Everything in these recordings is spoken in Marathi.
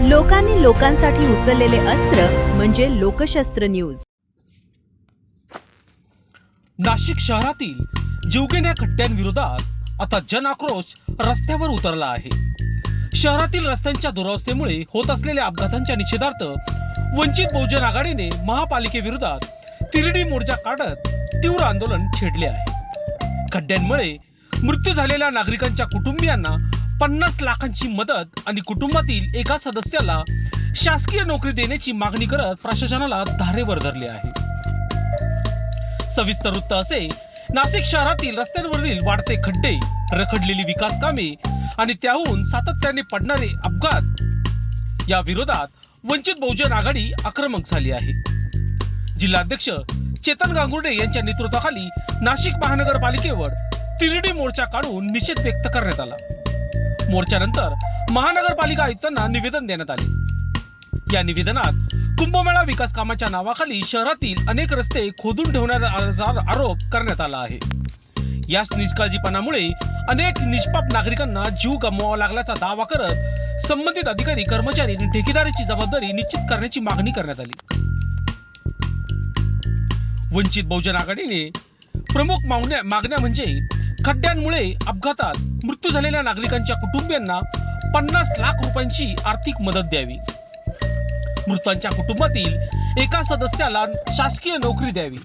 लोकांनी लोकांसाठी उचललेले अस्त्र म्हणजे लोकशस्त्र न्यूज। नाशिक शहरातील जीवघेण्या खड्ड्यांविरोधात आता जन आक्रोश रस्त्यावर उतरला आहे। शहरातील रस्त्यांच्या दुरवस्थेमुळे होत असलेल्या अपघातांच्या निषेधार्थ वंचित बहुजन आघाडीने महापालिकेविरोधात तिरडी मोर्चा काढत तीव्र आंदोलन छेडले आहे। खड्ड्यांमुळे मृत्यू झालेल्या नागरिकांच्या कुटुंबियांना 50 लाखांची मदत आणि कुटुंबातील एका सदस्याला शासकीय नोकरी देण्याची मागणी करत प्रशासनाला धारेवर धरले आहे। सविस्तर वृत्त असे, नाशिक शहरातील रस्त्यांवरील वाढते खड्डे, रखडलेली विकास कामे आणि त्याहून सातत्याने पडणारे अपघात या विरोधात वंचित बहुजन आघाडी आक्रमक झाली आहे। जिल्हाध्यक्ष चेतन गांगुर्डे यांच्या नेतृत्वाखाली नाशिक महानगरपालिकेवर तिरडी मोर्चा काढून निषेध व्यक्त करण्यात आला। मोर्चानंतर महानगरपालिका आयुक्तांना निवेदन देण्यात आले। या निवेदनात कुंभमेळा विकास कामाच्या नावाखाली शहरातील अनेक रस्ते खोदून ठेवण्याचा आरोप करण्यात आला आहे। याच निष्काळजीपणामुळे अनेक निष्पाप नागरिकांना जीव गमवावा लागल्याचा दावा करत संबंधित अधिकारी, कर्मचारी आणि ठेकेदाराची जबाबदारी निश्चित करण्याची मागणी करण्यात आली। वंचित बहुजन आघाडीने प्रमुख मागण्या म्हणजे खड्ड्यांमुळे अपघातात मृत्यू झालेल्या नागरिकांच्या कुटुंबियांना 50 लाख रुपयांची आर्थिक मदत द्यावी, मृतांच्या कुटुंबातील एका सदस्याला शासकीय नोकरी द्यावी,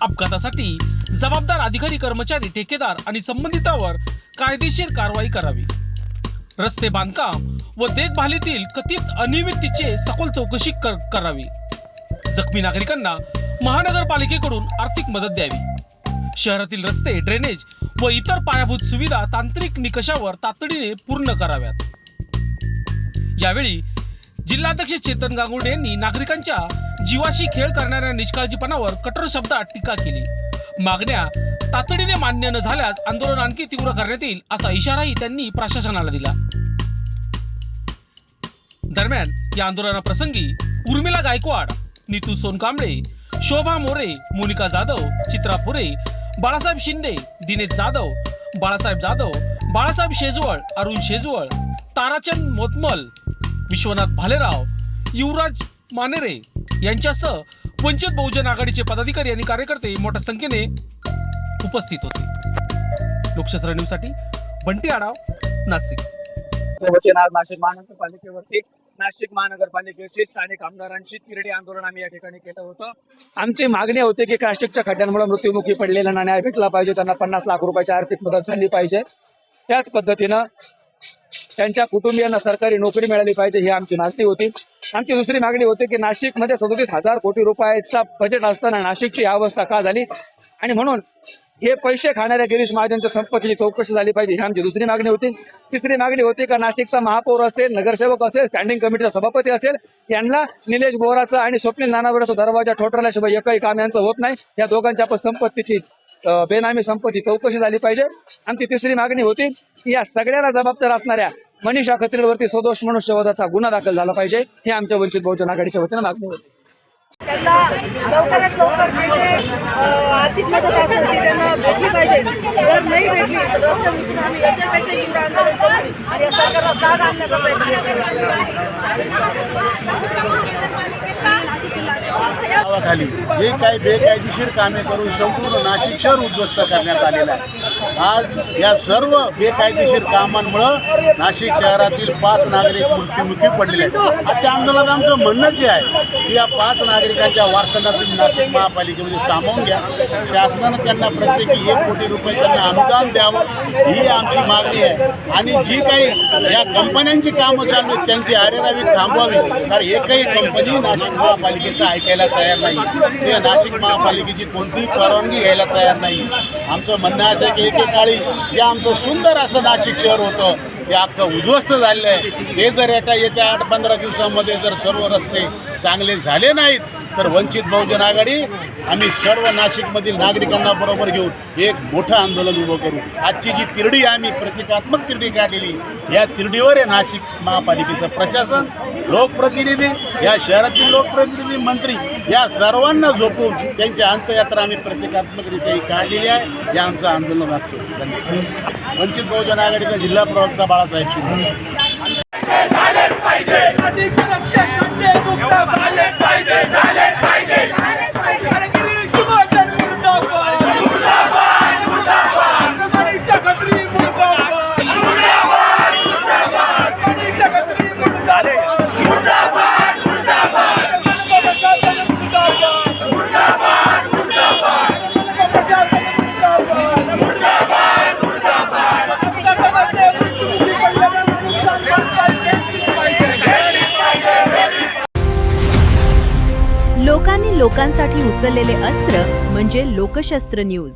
अपघातासाठी जबाबदार अधिकारी, कर्मचारी, ठेकेदार आणि संबंधितांवर कायदेशीर कारवाई करावी, रस्ते बांधकाम व देखभालीतील कथित अनियमिततेची सखोल चौकशी करावी, जखमी नागरिकांना महानगरपालिकेकडून आर्थिक मदत द्यावी, शहरातील रस्ते, ड्रेनेज व इतर पायाभूत सुविधा तांत्रिक निकषावर तातडीने पूर्ण कराव्यात। यावेळी जिल्हाध्यक्ष चेतन गांगुर्डे यांनी नागरिकांच्या जीवाशी खेळ करणाऱ्या निष्काळजीपणावर कठोर शब्दात टीका केली। मागण्या तातडीने मान्य न झाल्यास आंदोलन आणखी तीव्र करण्यात येईल असा इशाराही त्यांनी प्रशासनाला दिला। दरम्यान या आंदोलनाप्रसंगी उर्मिला गायकवाड, नीतू सोनकांबळे, शोभा मोरे, मोनिका जाधव, चित्रा पुरे, बाळासाहेब शिंदे, दिनेश जाधव, बाळासाहेब जाधव, बाळासाहेब शेजवळ, अरुण शेजवळ, ताराचंद मोतमल, विश्वनाथ भालेराव, युवराज मानेरे यांच्यासह वंचित बहुजन आघाडीचे पदाधिकारी आणि कार्यकर्ते मोठ्या संख्येने उपस्थित होते। लोकशस्त्र न्यूजसाठी बंटी आढाव, नाशिक। नाशिक महानगरपालिकेवरती नाशिक महानगरपालिकेचे स्थानिक आमदारांची तिरडी आंदोलन आम्ही या ठिकाणी केलं होतं। आमची मागणी होती की नाशिकच्या खड्ड्यांमुळे मृत्युमुखी पडलेल्यांना न्याय भेटला पाहिजे, त्यांना 50 लाख रुपयाची आर्थिक मदत झाली पाहिजे, त्याच पद्धतीनं त्यांच्या कुटुंबियांना सरकारी नोकरी मिळाली पाहिजे ही आमची मागणी होती। आमची दुसरी मागणी होती की नाशिकमध्ये 37,000 कोटी रुपयाचा बजेट असताना नाशिकची अवस्था का झाली आणि म्हणून हे पैसे खाणाऱ्या गिरीश महाजनच्या संपत्तीची चौकशी झाली पाहिजे ही आमची दुसरी मागणी होती। तिसरी मागणी होती का नाशिकचा महापौर असेल, नगरसेवक असेल, स्टँडिंग कमिटीचा सभापती असेल, यांना निलेश बोराचा आणि स्वप्नील नानावडेचा दरवाजा ठोठरल्याशिवाय एकही काम यांचं होत नाही। या दोघांच्या पण संपत्तीची बेनामी संपत्ती चौकशी झाली पाहिजे। आमची तिसरी मागणी होती की या सगळ्याला जबाबदार असणाऱ्या मनीषा खत्रीवरती सदोष मनुष्यवधाचा गुन्हा दाखल झाला पाहिजे ही आमच्या वंचित बहुजन आघाडीच्या वतीने मागणी होती। त्यांना लवकरात लवकर भेटेल आर्थिक मदत असेल ती त्यांना भेटली पाहिजे। जर नाही भेटली तर रस्ते उचलून आम्ही याच्यापेक्षा तीव्र आंदोलन करू आणि या सरकारला जाग आणण्याचा प्रयत्न नावाखाली जे काही बेकायदेशीर कामे करून संपूर्ण नाशिक शहर उद्ध्वस्त करण्यात आलेलं आहे। आज या सर्व बेकायदेशीर कामांमुळे नाशिक शहरातील 5 नागरिक मृत्युमुखी पडलेले आहेत। आजच्या आंदोलनात आमचं म्हणणंच आहे की या 5 नागरिकांच्या वारसांना नाशिक महापालिकेमध्ये सामावून घ्या, शासनानं त्यांना प्रत्येकी 1 कोटी रुपये त्यांना अनुदान द्यावं ही आमची मागणी आहे। आणि जी काही या कंपन्यांची कामं चालू आहेत त्यांची अरेरावी थांबवावी, कारण एकही कंपनी नाशिक महापालिकेचं ऐकायला तयार नाही, ते नाशिक महापालिकेची कोणतीही परवानगी घ्यायला तयार नाही। आमचं म्हणणं असं आहे की एकेकाळी जे आमचं सुंदर असं नाशिक शहर होतं ते अख्खं उद्ध्वस्त झालेलं आहे। हे जर येत्या 8-15 दिवसामध्ये जर सर्व रस्ते चांगले झाले नाहीत तर वंचित बहुजन आघाडी आम्ही सर्व नाशिकमधील नागरिकांना बरोबर घेऊन एक मोठं आंदोलन उभं करू। आजची जी तिरडी आम्ही प्रतिकात्मक तिरडी काढलेली या तिरडीवर आहे नाशिक महापालिकेचं प्रशासन, लोकप्रतिनिधी, या शहरातील लोकप्रतिनिधी, मंत्री या सर्वांना झोपून त्यांची अंत्ययात्रा आम्ही प्रतिकात्मकरित्या काढलेली आहे। या आमचं आंदोलन असतं। वंचित बहुजन आघाडीचा जिल्हा प्रवक्ता बाळासाहेब शिंदे। नाशिक रस्ते खड्डे मुक्त झाले पाहिजे अरे गिरीश महाजन मुर्दाबाद कनिष्ठ खत्री मुर्दाबाद कनिष्ठ खत्री मुर्दाबाद प्रशासन मुर्दाबाद प्रशासन लोकांनी लोकांसाठी उचललेले अस्त्र म्हणजे लोकशास्त्र न्यूज.